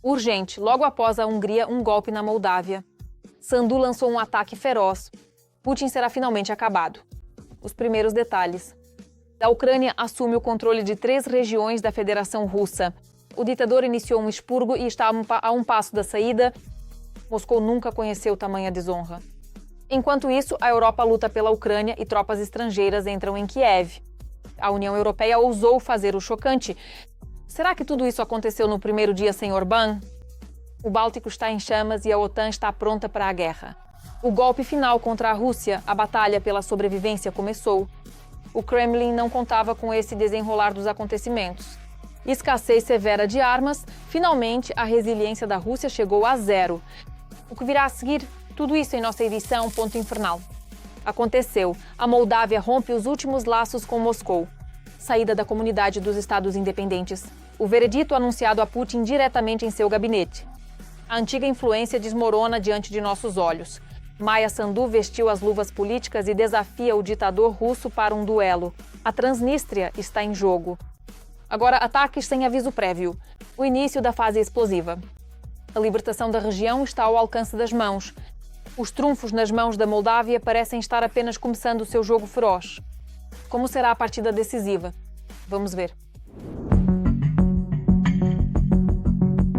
Urgente, logo após a Hungria, um golpe na Moldávia. Sandu lançou um ataque feroz. Putin será finalmente acabado. Os primeiros detalhes. A Ucrânia assume o controle de 3 regiões da Federação Russa. O ditador iniciou um expurgo e está a um passo da saída. Moscou nunca conheceu tamanha desonra. Enquanto isso, a Europa luta pela Ucrânia e tropas estrangeiras entram em Kiev. A União Europeia ousou fazer o chocante. Será que tudo isso aconteceu no primeiro dia sem Orbán? O Báltico está em chamas e a OTAN está pronta para a guerra. O golpe final contra a Rússia, a batalha pela sobrevivência começou. O Kremlin não contava com esse desenrolar dos acontecimentos. Escassez severa de armas, finalmente a resiliência da Rússia chegou a 0. O que virá a seguir? Tudo isso em nossa edição Ponto Infernal. Aconteceu. A Moldávia rompe os últimos laços com Moscou. Saída da comunidade dos Estados Independentes. O veredito anunciado a Putin diretamente em seu gabinete. A antiga influência desmorona diante de nossos olhos. Maia Sandu vestiu as luvas políticas e desafia o ditador russo para um duelo. A Transnistria está em jogo. Agora, ataques sem aviso prévio. O início da fase explosiva. A libertação da região está ao alcance das mãos. Os trunfos nas mãos da Moldávia parecem estar apenas começando o seu jogo feroz. Como será a partida decisiva? Vamos ver.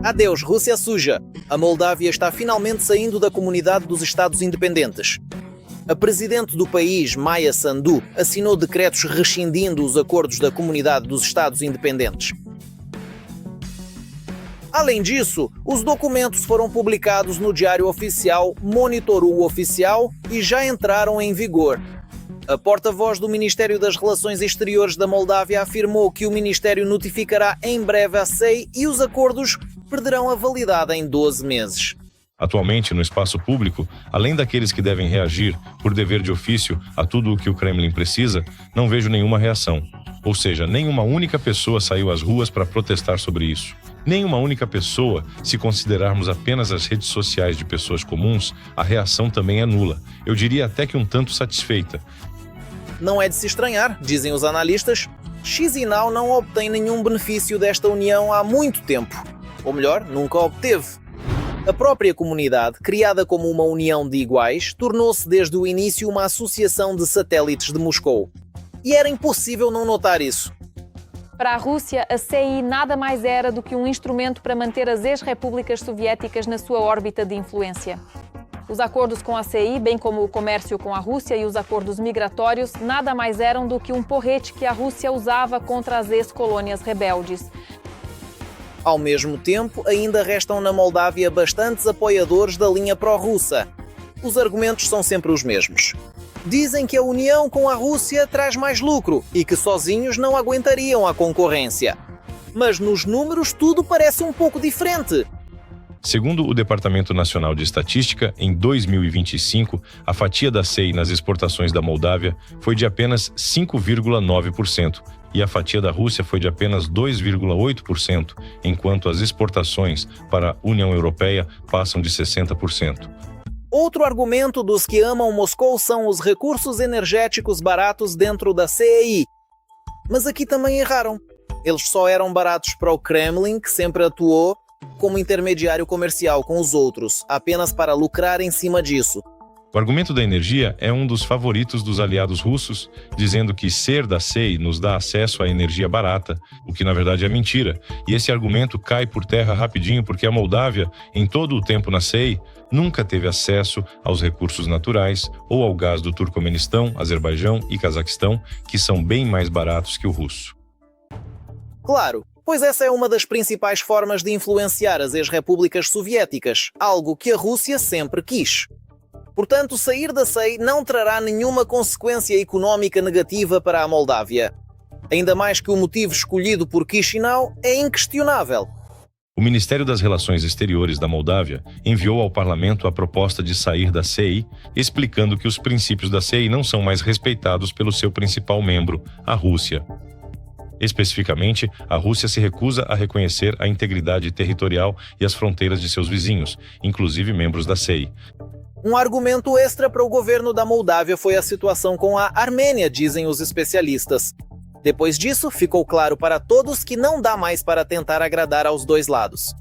Adeus, Rússia suja! A Moldávia está finalmente saindo da comunidade dos Estados Independentes. A presidente do país, Maia Sandu, assinou decretos rescindindo os acordos da comunidade dos Estados Independentes. Além disso, os documentos foram publicados no Diário Oficial Monitorul Oficial e já entraram em vigor. A porta-voz do Ministério das Relações Exteriores da Moldávia afirmou que o Ministério notificará em breve a SEI e os acordos perderão a validade em 12 meses. Atualmente, no espaço público, além daqueles que devem reagir por dever de ofício a tudo o que o Kremlin precisa, não vejo nenhuma reação. Ou seja, nenhuma única pessoa saiu às ruas para protestar sobre isso. Nenhuma única pessoa, se considerarmos apenas as redes sociais de pessoas comuns, a reação também é nula. Eu diria até que um tanto satisfeita. Não é de se estranhar, dizem os analistas. Chisinau não obtém nenhum benefício desta união há muito tempo. Ou melhor, nunca obteve. A própria comunidade, criada como uma união de iguais, tornou-se desde o início uma associação de satélites de Moscou. E era impossível não notar isso. Para a Rússia, a CEI nada mais era do que um instrumento para manter as ex-repúblicas soviéticas na sua órbita de influência. Os acordos com a CEI, bem como o comércio com a Rússia e os acordos migratórios, nada mais eram do que um porrete que a Rússia usava contra as ex-colônias rebeldes. Ao mesmo tempo, ainda restam na Moldávia bastantes apoiadores da linha pró-russa. Os argumentos são sempre os mesmos. Dizem que a união com a Rússia traz mais lucro e que sozinhos não aguentariam a concorrência. Mas nos números tudo parece um pouco diferente. Segundo o Departamento Nacional de Estatística, em 2025, a fatia da CEI nas exportações da Moldávia foi de apenas 5,9% e a fatia da Rússia foi de apenas 2,8%, enquanto as exportações para a União Europeia passam de 60%. Outro argumento dos que amam Moscou são os recursos energéticos baratos dentro da CEI. Mas aqui também erraram. Eles só eram baratos para o Kremlin, que sempre atuou como intermediário comercial com os outros, apenas para lucrar em cima disso. O argumento da energia é um dos favoritos dos aliados russos, dizendo que ser da CEI nos dá acesso à energia barata, o que na verdade é mentira. E esse argumento cai por terra rapidinho porque a Moldávia, em todo o tempo na CEI, nunca teve acesso aos recursos naturais ou ao gás do Turcomenistão, Azerbaijão e Cazaquistão, que são bem mais baratos que o russo. Claro, pois essa é uma das principais formas de influenciar as ex-repúblicas soviéticas, algo que a Rússia sempre quis. Portanto, sair da CEI não trará nenhuma consequência económica negativa para a Moldávia. Ainda mais que o motivo escolhido por Chisinau é inquestionável. O Ministério das Relações Exteriores da Moldávia enviou ao parlamento a proposta de sair da CEI, explicando que os princípios da CEI não são mais respeitados pelo seu principal membro, a Rússia. Especificamente, a Rússia se recusa a reconhecer a integridade territorial e as fronteiras de seus vizinhos, inclusive membros da CEI. Um argumento extra para o governo da Moldávia foi a situação com a Armênia, dizem os especialistas. Depois disso, ficou claro para todos que não dá mais para tentar agradar aos dois lados.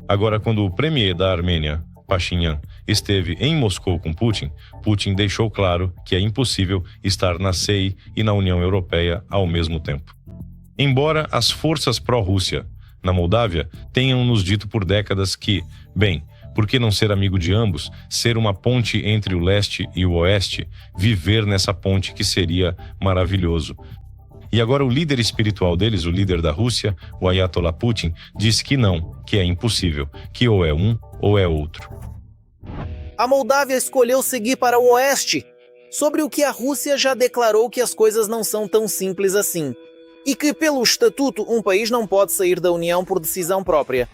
Agora, quando o premier da Armênia, Pashinyan, esteve em Moscou com Putin, Putin deixou claro que é impossível estar na CEI e na União Europeia ao mesmo tempo. Embora as forças pró-Rússia na Moldávia tenham nos dito por décadas que, bem, por que não ser amigo de ambos, ser uma ponte entre o leste e o oeste, viver nessa ponte que seria maravilhoso. E agora o líder espiritual deles, o líder da Rússia, o Ayatollah Putin, diz que não, que é impossível, que ou é um ou é outro. A Moldávia escolheu seguir para o oeste, sobre o que a Rússia já declarou que as coisas não são tão simples assim, e que, pelo estatuto, um país não pode sair da União por decisão própria.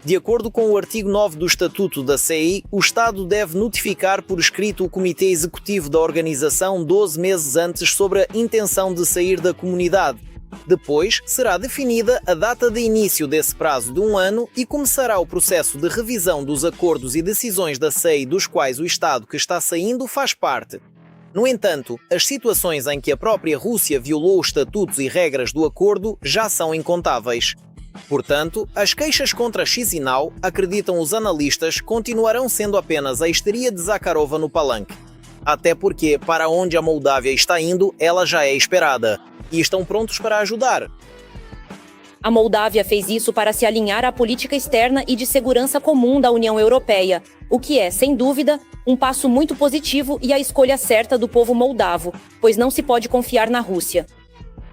De acordo com o artigo 9 do Estatuto da CEI, o Estado deve notificar por escrito o Comitê Executivo da organização 12 meses antes sobre a intenção de sair da comunidade. Depois, será definida a data de início desse prazo de 1 ano e começará o processo de revisão dos acordos e decisões da CEI dos quais o Estado que está saindo faz parte. No entanto, as situações em que a própria Rússia violou os estatutos e regras do acordo já são incontáveis. Portanto, as queixas contra Chisinau, acreditam os analistas, continuarão sendo apenas a histeria de Zakharova no palanque. Até porque, para onde a Moldávia está indo, ela já é esperada. E estão prontos para ajudar. A Moldávia fez isso para se alinhar à política externa e de segurança comum da União Europeia, o que é, sem dúvida, um passo muito positivo e a escolha certa do povo moldavo, pois não se pode confiar na Rússia.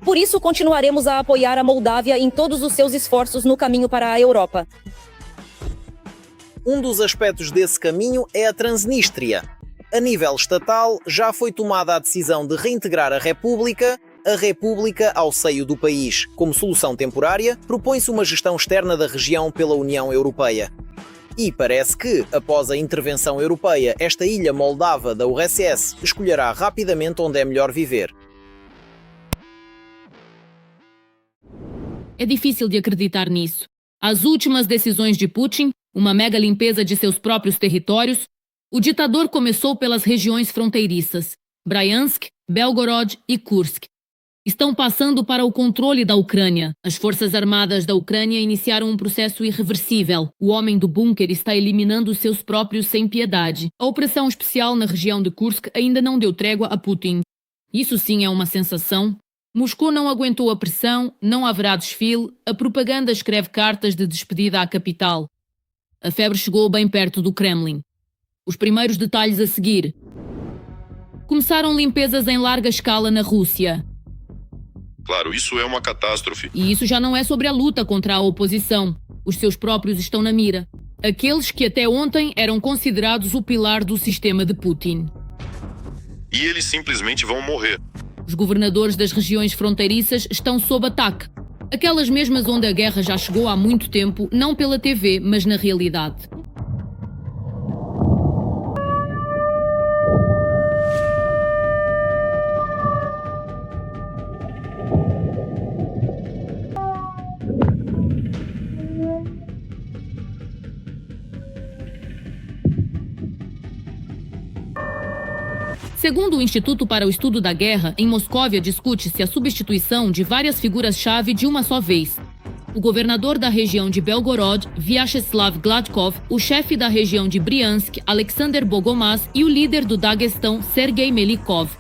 Por isso, continuaremos a apoiar a Moldávia em todos os seus esforços no caminho para a Europa. Um dos aspectos desse caminho é a Transnistria. A nível estatal, já foi tomada a decisão de reintegrar a República ao seio do país. Como solução temporária, propõe-se uma gestão externa da região pela União Europeia. E parece que, após a intervenção europeia, esta ilha moldava da URSS escolherá rapidamente onde é melhor viver. É difícil de acreditar nisso. As últimas decisões de Putin, uma mega limpeza de seus próprios territórios, o ditador começou pelas regiões fronteiriças, Bryansk, Belgorod e Kursk. Estão passando para o controle da Ucrânia. As forças armadas da Ucrânia iniciaram um processo irreversível. O homem do bunker está eliminando seus próprios sem piedade. A opressão especial na região de Kursk ainda não deu trégua a Putin. Isso sim é uma sensação. Moscou não aguentou a pressão, não haverá desfile, a propaganda escreve cartas de despedida à capital. A febre chegou bem perto do Kremlin. Os primeiros detalhes a seguir. Começaram limpezas em larga escala na Rússia. Claro, isso é uma catástrofe. E isso já não é sobre a luta contra a oposição. Os seus próprios estão na mira. Aqueles que até ontem eram considerados o pilar do sistema de Putin. E eles simplesmente vão morrer. Os governadores das regiões fronteiriças estão sob ataque. Aquelas mesmas onde a guerra já chegou há muito tempo, não pela TV, mas na realidade. Segundo o Instituto para o Estudo da Guerra, em Moscóvia discute-se a substituição de várias figuras-chave de uma só vez. O governador da região de Belgorod, Vyacheslav Gladkov, o chefe da região de Bryansk, Alexander Bogomaz, e o líder do Daguestão, Sergei Melikov.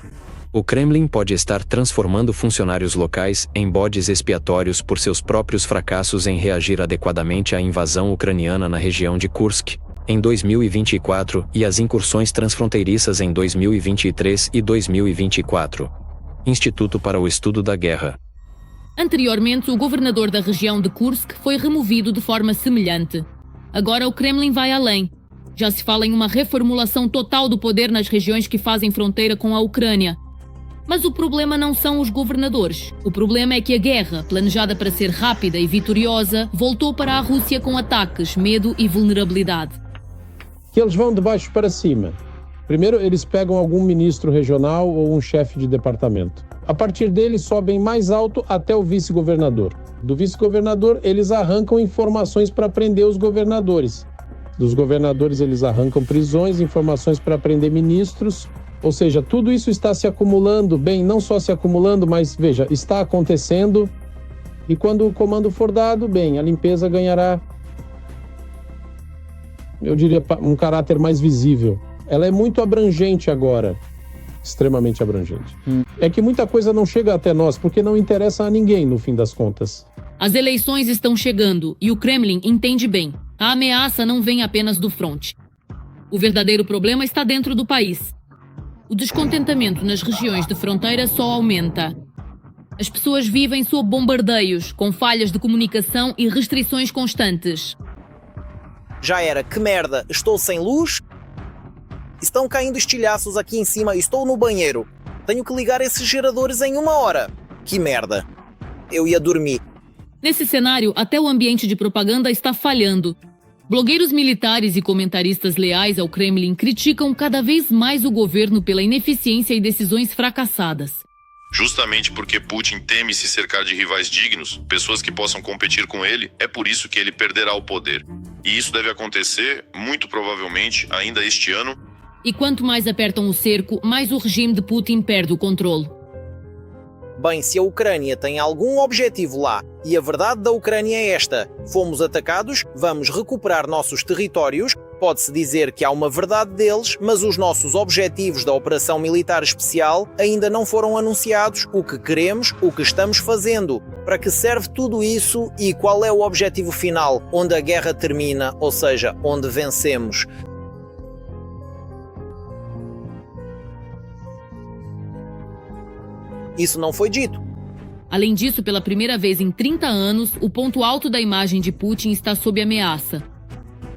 O Kremlin pode estar transformando funcionários locais em bodes expiatórios por seus próprios fracassos em reagir adequadamente à invasão ucraniana na região de Kursk em 2024 e as incursões transfronteiriças em 2023 e 2024. Instituto para o Estudo da Guerra. Anteriormente, o governador da região de Kursk foi removido de forma semelhante. Agora o Kremlin vai além. Já se fala em uma reformulação total do poder nas regiões que fazem fronteira com a Ucrânia. Mas o problema não são os governadores. O problema é que a guerra, planejada para ser rápida e vitoriosa, voltou para a Rússia com ataques, medo e vulnerabilidade. Que eles vão de baixo para cima. Primeiro, eles pegam algum ministro regional ou um chefe de departamento. A partir dele, sobem mais alto até o vice-governador. Do vice-governador, eles arrancam informações para prender os governadores. Dos governadores, eles arrancam prisões, informações para prender ministros. Ou seja, tudo isso está se acumulando, bem, não só se acumulando, mas, veja, está acontecendo. E quando o comando for dado, bem, a limpeza ganhará eu diria, um caráter mais visível. Ela é muito abrangente agora, extremamente abrangente. É que muita coisa não chega até nós, porque não interessa a ninguém, no fim das contas. As eleições estão chegando e o Kremlin entende bem. A ameaça não vem apenas do fronte. O verdadeiro problema está dentro do país. O descontentamento nas regiões de fronteira só aumenta. As pessoas vivem sob bombardeios, com falhas de comunicação e restrições constantes. Já era, que merda, estou sem luz? Estão caindo estilhaços aqui em cima e estou no banheiro. Tenho que ligar esses geradores em 1 hora. Que merda. Eu ia dormir. Nesse cenário, até o ambiente de propaganda está falhando. Blogueiros militares e comentaristas leais ao Kremlin criticam cada vez mais o governo pela ineficiência e decisões fracassadas. Justamente porque Putin teme se cercar de rivais dignos, pessoas que possam competir com ele, é por isso que ele perderá o poder. E isso deve acontecer, muito provavelmente, ainda este ano. E quanto mais apertam o cerco, mais o regime de Putin perde o controle. Bem, se a Ucrânia tem algum objetivo lá, e a verdade da Ucrânia é esta: fomos atacados, vamos recuperar nossos territórios, pode-se dizer que há uma verdade deles, mas os nossos objetivos da operação militar especial ainda não foram anunciados, o que queremos, o que estamos fazendo, para que serve tudo isso e qual é o objetivo final, onde a guerra termina, ou seja, onde vencemos. Isso não foi dito. Além disso, pela primeira vez em 30 anos, o ponto alto da imagem de Putin está sob ameaça.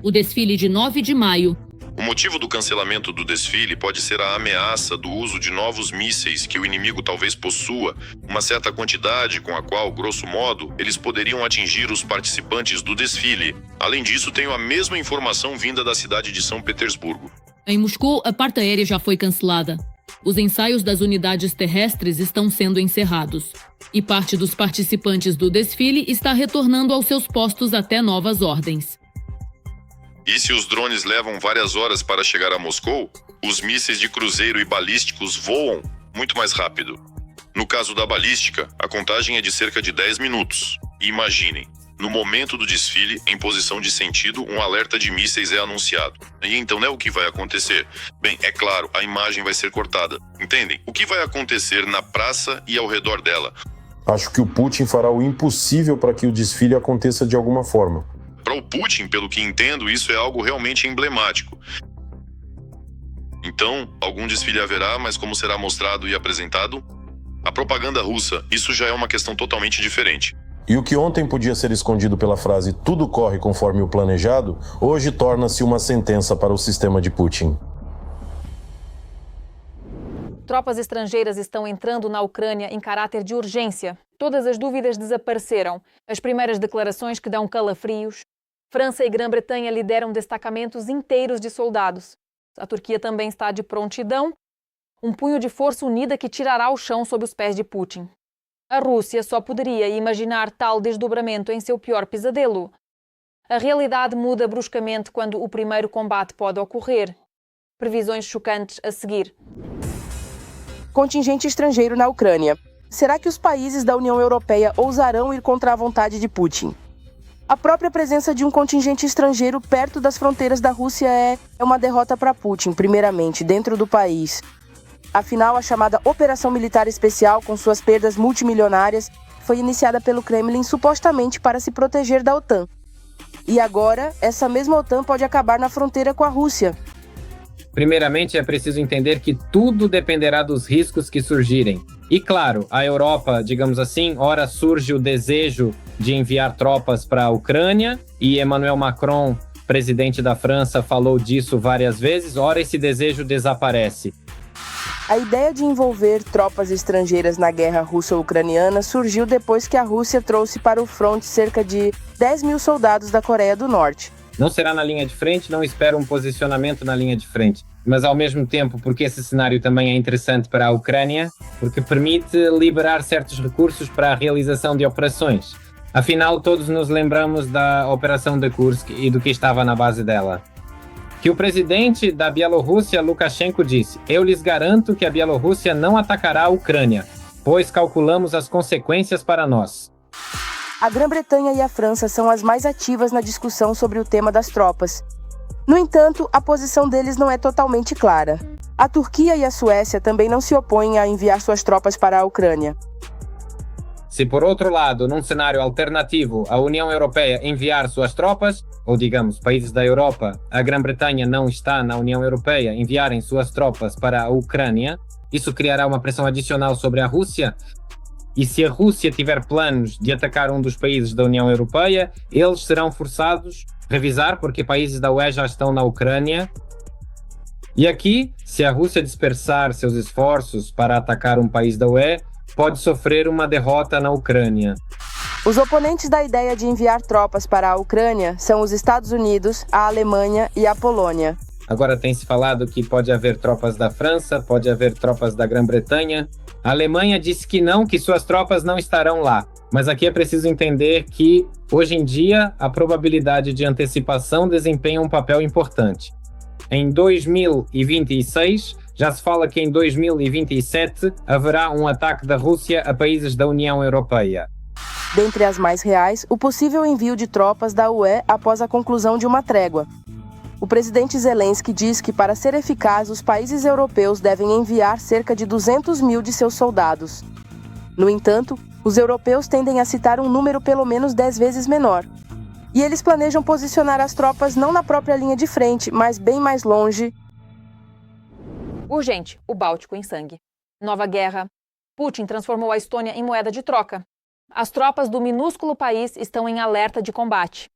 O desfile de 9 de maio. O motivo do cancelamento do desfile pode ser a ameaça do uso de novos mísseis que o inimigo talvez possua, uma certa quantidade com a qual, grosso modo, eles poderiam atingir os participantes do desfile. Além disso, tenho a mesma informação vinda da cidade de São Petersburgo. Em Moscou, a parte aérea já foi cancelada. Os ensaios das unidades terrestres estão sendo encerrados. E parte dos participantes do desfile está retornando aos seus postos até novas ordens. E se os drones levam várias horas para chegar a Moscou, os mísseis de cruzeiro e balísticos voam muito mais rápido. No caso da balística, a contagem é de cerca de 10 minutos. E imaginem, no momento do desfile, em posição de sentido, um alerta de mísseis é anunciado. E então, o que vai acontecer? Bem, é claro, a imagem vai ser cortada. Entendem? O que vai acontecer na praça e ao redor dela? Acho que o Putin fará o impossível para que o desfile aconteça de alguma forma. Para o Putin, pelo que entendo, isso é algo realmente emblemático. Então, algum desfile haverá, mas como será mostrado e apresentado? A propaganda russa, isso já é uma questão totalmente diferente. E o que ontem podia ser escondido pela frase "tudo corre conforme o planejado", hoje torna-se uma sentença para o sistema de Putin. Tropas estrangeiras estão entrando na Ucrânia em caráter de urgência. Todas as dúvidas desapareceram. As primeiras declarações que dão calafrios. França e Grã-Bretanha lideram destacamentos inteiros de soldados. A Turquia também está de prontidão. Um punho de força unida que tirará o chão sob os pés de Putin. A Rússia só poderia imaginar tal desdobramento em seu pior pesadelo. A realidade muda bruscamente quando o primeiro combate pode ocorrer. Previsões chocantes a seguir. Contingente estrangeiro na Ucrânia. Será que os países da União Europeia ousarão ir contra a vontade de Putin? A própria presença de um contingente estrangeiro perto das fronteiras da Rússia é uma derrota para Putin, primeiramente, dentro do país. Afinal, a chamada Operação Militar Especial, com suas perdas multimilionárias, foi iniciada pelo Kremlin supostamente para se proteger da OTAN. E agora, essa mesma OTAN pode acabar na fronteira com a Rússia. Primeiramente, é preciso entender que tudo dependerá dos riscos que surgirem. E claro, a Europa, digamos assim, ora surge o desejo de enviar tropas para a Ucrânia, e Emmanuel Macron, presidente da França, falou disso várias vezes, ora esse desejo desaparece. A ideia de envolver tropas estrangeiras na guerra russo-ucraniana surgiu depois que a Rússia trouxe para o fronte cerca de 10 mil soldados da Coreia do Norte. Não será na linha de frente, não espero um posicionamento na linha de frente. Mas ao mesmo tempo, porque esse cenário também é interessante para a Ucrânia, porque permite liberar certos recursos para a realização de operações. Afinal, todos nos lembramos da Operação de Kursk e do que estava na base dela. Que o presidente da Bielorrússia, Lukashenko, disse: "Eu lhes garanto que a Bielorrússia não atacará a Ucrânia, pois calculamos as consequências para nós." A Grã-Bretanha e a França são as mais ativas na discussão sobre o tema das tropas. No entanto, a posição deles não é totalmente clara. A Turquia e a Suécia também não se opõem a enviar suas tropas para a Ucrânia. Se por outro lado, num cenário alternativo, a União Europeia enviar suas tropas, ou digamos, países da Europa, a Grã-Bretanha não está na União Europeia, enviarem suas tropas para a Ucrânia, isso criará uma pressão adicional sobre a Rússia. E se a Rússia tiver planos de atacar um dos países da União Europeia, eles serão forçados a revisar, porque países da UE já estão na Ucrânia. E aqui, se a Rússia dispersar seus esforços para atacar um país da UE, pode sofrer uma derrota na Ucrânia. Os oponentes da ideia de enviar tropas para a Ucrânia são os Estados Unidos, a Alemanha e a Polônia. Agora tem-se falado que pode haver tropas da França, pode haver tropas da Grã-Bretanha. A Alemanha disse que não, que suas tropas não estarão lá. Mas aqui é preciso entender que, hoje em dia, a probabilidade de antecipação desempenha um papel importante. Em 2026, já se fala que em 2027 haverá um ataque da Rússia a países da União Europeia. Dentre as mais reais, o possível envio de tropas da UE após a conclusão de uma trégua. O presidente Zelensky diz que, para ser eficaz, os países europeus devem enviar cerca de 200 mil de seus soldados. No entanto, os europeus tendem a citar um número pelo menos 10 vezes menor. E eles planejam posicionar as tropas não na própria linha de frente, mas bem mais longe. Urgente, o Báltico em sangue. Nova guerra. Putin transformou a Estônia em moeda de troca. As tropas do minúsculo país estão em alerta de combate.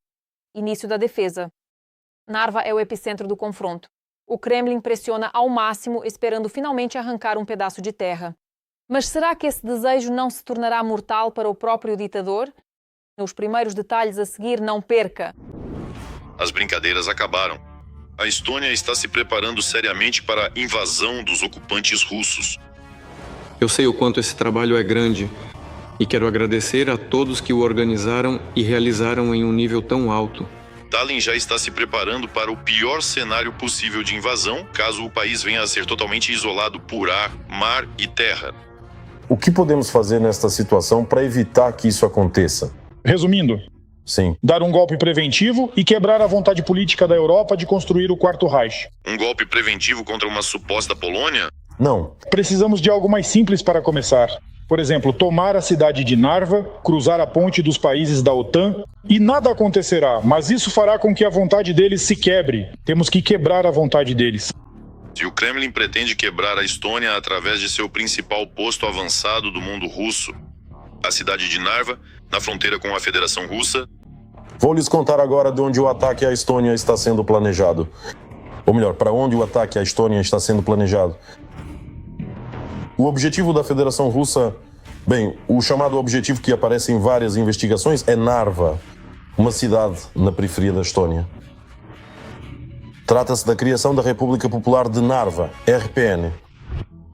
Início da defesa. Narva é o epicentro do confronto. O Kremlin pressiona ao máximo, esperando finalmente arrancar um pedaço de terra. Mas será que esse desejo não se tornará mortal para o próprio ditador? Nos primeiros detalhes a seguir, não perca! As brincadeiras acabaram. A Estônia está se preparando seriamente para a invasão dos ocupantes russos. Eu sei o quanto esse trabalho é grande e quero agradecer a todos que o organizaram e realizaram em um nível tão alto. Tallinn já está se preparando para o pior cenário possível de invasão, caso o país venha a ser totalmente isolado por ar, mar e terra. O que podemos fazer nesta situação para evitar que isso aconteça? Resumindo, sim, dar um golpe preventivo e quebrar a vontade política da Europa de construir o Quarto Reich. Um golpe preventivo contra uma suposta Polônia? Não. Precisamos de algo mais simples para começar. Por exemplo, tomar a cidade de Narva, cruzar a ponte dos países da OTAN, e nada acontecerá, mas isso fará com que a vontade deles se quebre. Temos que quebrar a vontade deles. Se o Kremlin pretende quebrar a Estônia através de seu principal posto avançado do mundo russo, a cidade de Narva, na fronteira com a Federação Russa... Vou lhes contar agora de onde o ataque à Estônia está sendo planejado. Ou melhor, para onde o ataque à Estônia está sendo planejado. O objetivo da Federação Russa, o chamado objetivo que aparece em várias investigações é Narva, uma cidade na periferia da Estônia. Trata-se da criação da República Popular de Narva, RPN.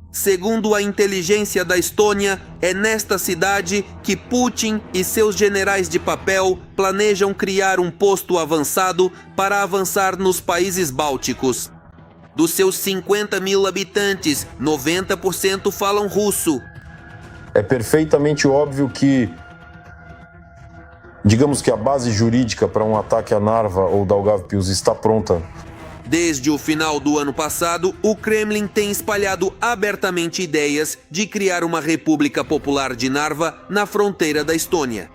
Segundo a inteligência da Estônia, é nesta cidade que Putin e seus generais de papel planejam criar um posto avançado para avançar nos países bálticos. Dos seus 50 mil habitantes, 90% falam russo. É perfeitamente óbvio que, digamos que a base jurídica para um ataque a Narva ou Daugavpils está pronta. Desde o final do ano passado, o Kremlin tem espalhado abertamente ideias de criar uma República Popular de Narva na fronteira da Estônia.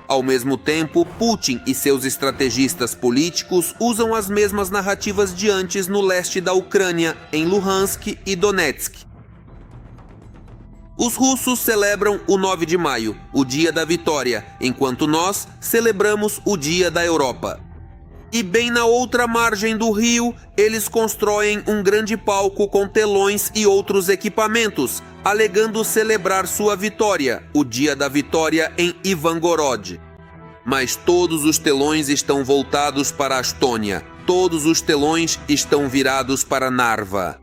Ao mesmo tempo, Putin e seus estrategistas políticos usam as mesmas narrativas de antes no leste da Ucrânia, em Luhansk e Donetsk. Os russos celebram o 9 de maio, o Dia da Vitória, enquanto nós celebramos o Dia da Europa. E bem na outra margem do rio, eles constroem um grande palco com telões e outros equipamentos, alegando celebrar sua vitória, o Dia da Vitória em Ivangorod. Mas todos os telões estão voltados para a Estônia. Todos os telões estão virados para Narva.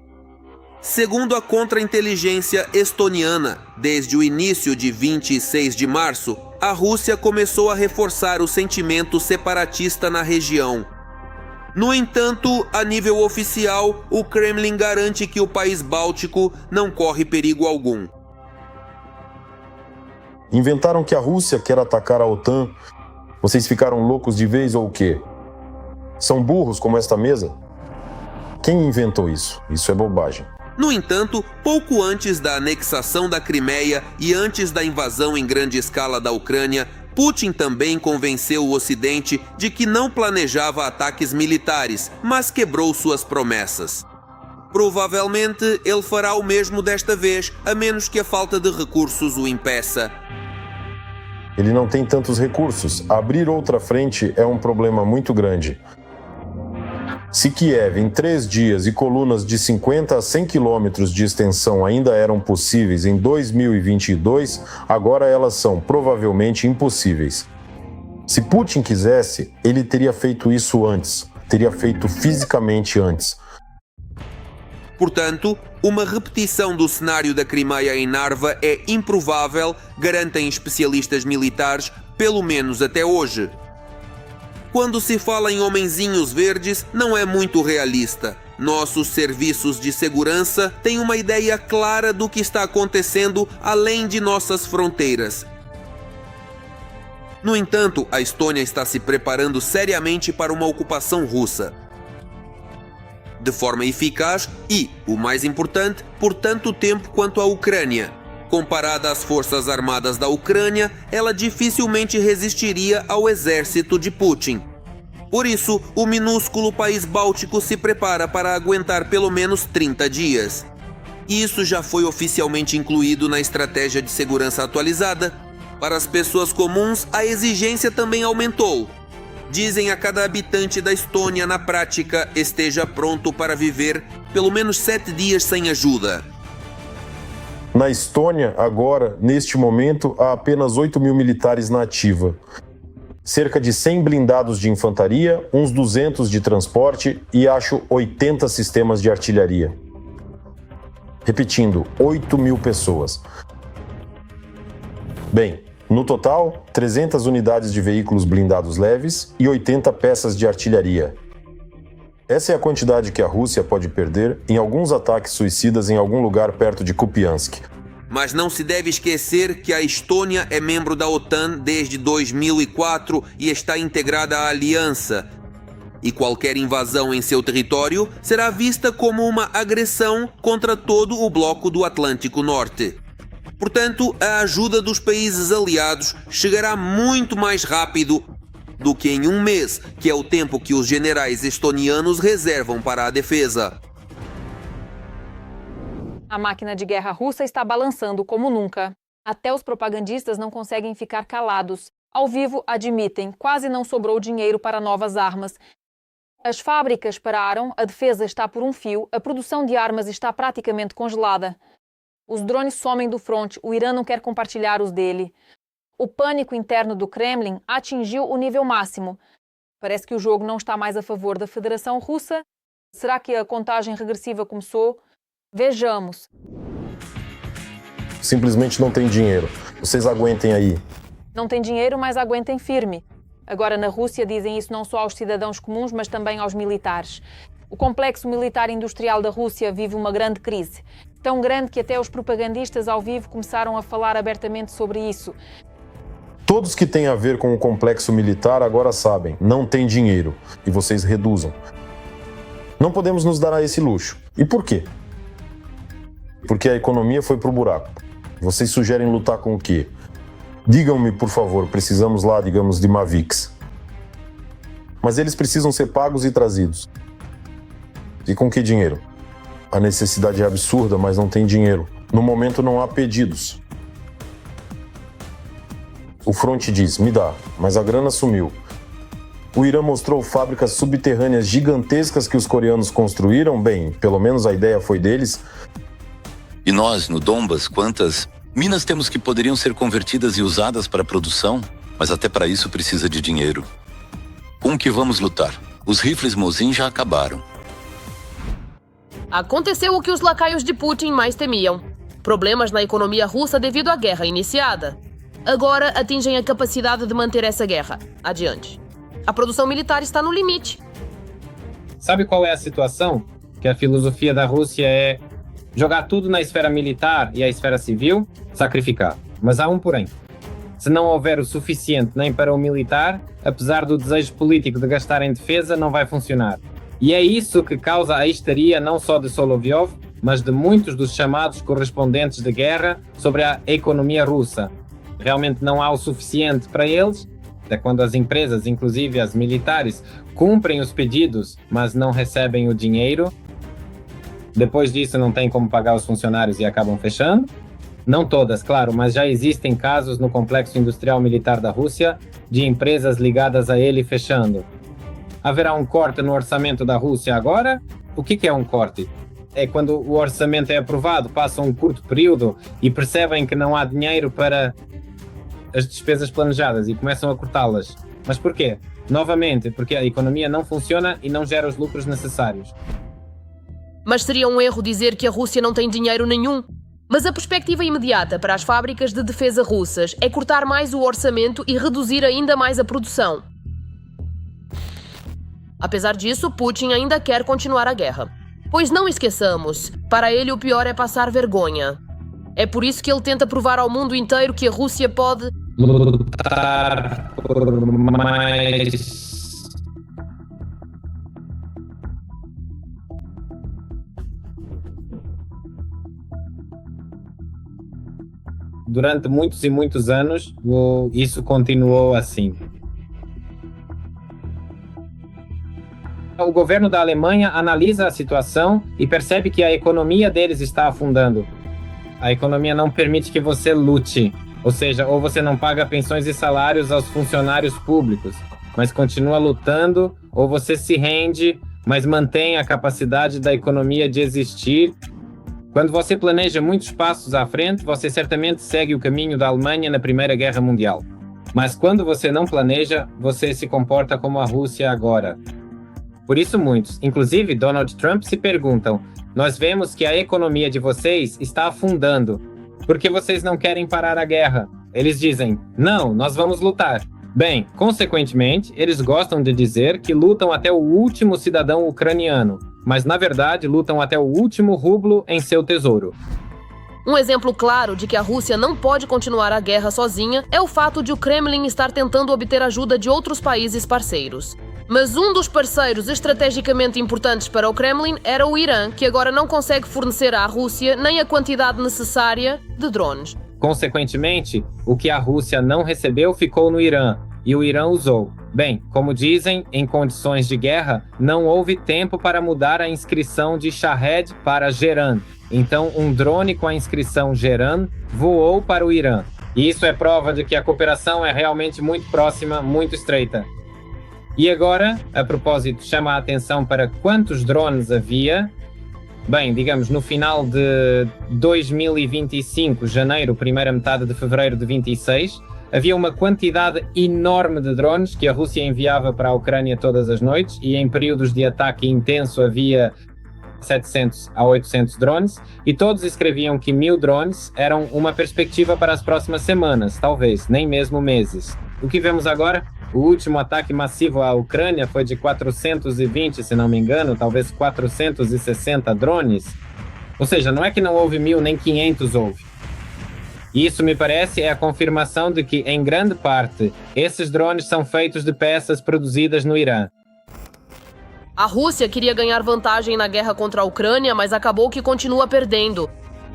Segundo a contra-inteligência estoniana, desde o início de 26 de março, a Rússia começou a reforçar o sentimento separatista na região. No entanto, a nível oficial, o Kremlin garante que o país báltico não corre perigo algum. Inventaram que a Rússia quer atacar a OTAN. Vocês ficaram loucos de vez ou o quê? São burros como esta mesa? Quem inventou isso? Isso é bobagem. No entanto, pouco antes da anexação da Crimeia e antes da invasão em grande escala da Ucrânia, Putin também convenceu o Ocidente de que não planejava ataques militares, mas quebrou suas promessas. Provavelmente ele fará o mesmo desta vez, a menos que a falta de recursos o impeça. Ele não tem tantos recursos. Abrir outra frente é um problema muito grande. Se Kiev, em 3 dias e colunas de 50 a 100 quilômetros de extensão ainda eram possíveis em 2022, agora elas são provavelmente impossíveis. Se Putin quisesse, ele teria feito isso antes, teria feito fisicamente antes. Portanto, uma repetição do cenário da Crimeia em Narva é improvável, garantem especialistas militares, pelo menos até hoje. Quando se fala em homenzinhos verdes, não é muito realista. Nossos serviços de segurança têm uma ideia clara do que está acontecendo além de nossas fronteiras. No entanto, a Estônia está se preparando seriamente para uma ocupação russa. De forma eficaz e, o mais importante, por tanto tempo quanto a Ucrânia. Comparada às forças armadas da Ucrânia, ela dificilmente resistiria ao exército de Putin. Por isso, o minúsculo país báltico se prepara para aguentar pelo menos 30 dias. Isso já foi oficialmente incluído na estratégia de segurança atualizada. Para as pessoas comuns, a exigência também aumentou. Dizem a cada habitante da Estônia, na prática, esteja pronto para viver pelo menos 7 dias sem ajuda. Na Estônia, agora, neste momento, há apenas 8.000 militares na ativa. Cerca de 100 blindados de infantaria, uns 200 de transporte e acho 80 sistemas de artilharia. Repetindo, 8.000 pessoas. Bem, no total, 300 unidades de veículos blindados leves e 80 peças de artilharia. Essa é a quantidade que a Rússia pode perder em alguns ataques suicidas em algum lugar perto de Kupiansk. Mas não se deve esquecer que a Estônia é membro da OTAN desde 2004 e está integrada à aliança. E qualquer invasão em seu território será vista como uma agressão contra todo o bloco do Atlântico Norte. Portanto, a ajuda dos países aliados chegará muito mais rápido do que em um mês, que é o tempo que os generais estonianos reservam para a defesa. A máquina de guerra russa está balançando como nunca. Até os propagandistas não conseguem ficar calados. Ao vivo, admitem, quase não sobrou dinheiro para novas armas. As fábricas pararam, a defesa está por um fio, a produção de armas está praticamente congelada. Os drones somem do fronte, o Irã não quer compartilhar os dele. O pânico interno do Kremlin atingiu o nível máximo. Parece que o jogo não está mais a favor da Federação Russa. Será que a contagem regressiva começou? Vejamos. Simplesmente não tem dinheiro. Vocês aguentem aí. Não tem dinheiro, mas aguentem firme. Agora na Rússia dizem isso não só aos cidadãos comuns, mas também aos militares. O complexo militar industrial da Rússia vive uma grande crise. Tão grande que até os propagandistas ao vivo começaram a falar abertamente sobre isso. Todos que têm a ver com o complexo militar agora sabem, não tem dinheiro. E vocês reduzam. Não podemos nos dar a esse luxo. E por quê? Porque a economia foi pro buraco. Vocês sugerem lutar com o quê? Digam-me, por favor, precisamos lá, digamos, de Mavics. Mas eles precisam ser pagos e trazidos. E com que dinheiro? A necessidade é absurda, mas não tem dinheiro. No momento não há pedidos. O fronte diz, me dá, mas a grana sumiu. O Irã mostrou fábricas subterrâneas gigantescas que os coreanos construíram. Bem, pelo menos a ideia foi deles. E nós, no Donbas, quantas minas temos que poderiam ser convertidas e usadas para a produção? Mas até para isso precisa de dinheiro. Com que vamos lutar? Os rifles Mosin já acabaram. Aconteceu o que os lacaios de Putin mais temiam. Problemas na economia russa devido à guerra iniciada. Agora atingem a capacidade de manter essa guerra. Adiante. A produção militar está no limite. Sabe qual é a situação? Que a filosofia da Rússia é jogar tudo na esfera militar e a esfera civil, sacrificar. Mas há um porém. Se não houver o suficiente nem para o militar, apesar do desejo político de gastar em defesa, não vai funcionar. E é isso que causa a histeria não só de Solovyov, mas de muitos dos chamados correspondentes de guerra sobre a economia russa. Realmente não há o suficiente para eles, até quando as empresas, inclusive as militares, cumprem os pedidos, mas não recebem o dinheiro. Depois disso não tem como pagar os funcionários e acabam fechando. Não todas, claro, mas já existem casos no complexo industrial militar da Rússia de empresas ligadas a ele fechando. Haverá um corte no orçamento da Rússia agora? O que é um corte? É quando o orçamento é aprovado, passa um curto período e percebem que não há dinheiro para as despesas planejadas e começam a cortá-las. Mas porquê? Novamente, porque a economia não funciona e não gera os lucros necessários. Mas seria um erro dizer que a Rússia não tem dinheiro nenhum. Mas a perspectiva imediata para as fábricas de defesa russas é cortar mais o orçamento e reduzir ainda mais a produção. Apesar disso, Putin ainda quer continuar a guerra. Pois não esqueçamos, para ele o pior é passar vergonha. É por isso que ele tenta provar ao mundo inteiro que a Rússia pode lutar por mais. Durante muitos e muitos anos, isso continuou assim. O governo da Alemanha analisa a situação e percebe que a economia deles está afundando. A economia não permite que você lute, ou seja, ou você não paga pensões e salários aos funcionários públicos, mas continua lutando, ou você se rende, mas mantém a capacidade da economia de existir. Quando você planeja muitos passos à frente, você certamente segue o caminho da Alemanha na Primeira Guerra Mundial. Mas quando você não planeja, você se comporta como a Rússia agora. Por isso muitos, inclusive Donald Trump, se perguntam: nós vemos que a economia de vocês está afundando. Por que vocês não querem parar a guerra? Eles dizem: não, nós vamos lutar. Bem, consequentemente, eles gostam de dizer que lutam até o último cidadão ucraniano, mas na verdade lutam até o último rublo em seu tesouro. Um exemplo claro de que a Rússia não pode continuar a guerra sozinha é o fato de o Kremlin estar tentando obter ajuda de outros países parceiros. Mas um dos parceiros estrategicamente importantes para o Kremlin era o Irã, que agora não consegue fornecer à Rússia nem a quantidade necessária de drones. Consequentemente, o que a Rússia não recebeu ficou no Irã, e o Irã usou. Bem, como dizem, em condições de guerra, não houve tempo para mudar a inscrição de Shahed para Geran. Então, um drone com a inscrição Geran voou para o Irã. E isso é prova de que a cooperação é realmente muito próxima, muito estreita. E agora, a propósito, chama a atenção para quantos drones havia. Bem, digamos, no final de 2025, janeiro, primeira metade de fevereiro de 26, havia uma quantidade enorme de drones que a Rússia enviava para a Ucrânia todas as noites, e em períodos de ataque intenso havia 700 a 800 drones, e todos escreviam que 1000 drones eram uma perspectiva para as próximas semanas, talvez, nem mesmo meses. O que vemos agora? O último ataque massivo à Ucrânia foi de 420, se não me engano, talvez 460 drones. Ou seja, não é que não houve 1000, nem 500 houve. E isso, me parece, é a confirmação de que, em grande parte, esses drones são feitos de peças produzidas no Irã. A Rússia queria ganhar vantagem na guerra contra a Ucrânia, mas acabou que continua perdendo.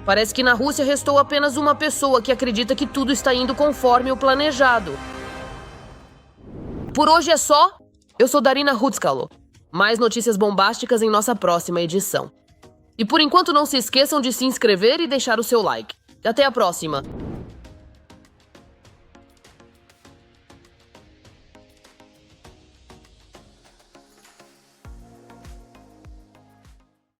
Parece que na Rússia restou apenas uma pessoa que acredita que tudo está indo conforme o planejado. Por hoje é só. Eu sou Darina Hutskalo. Mais notícias bombásticas em nossa próxima edição. E por enquanto não se esqueçam de se inscrever e deixar o seu like. Até a próxima!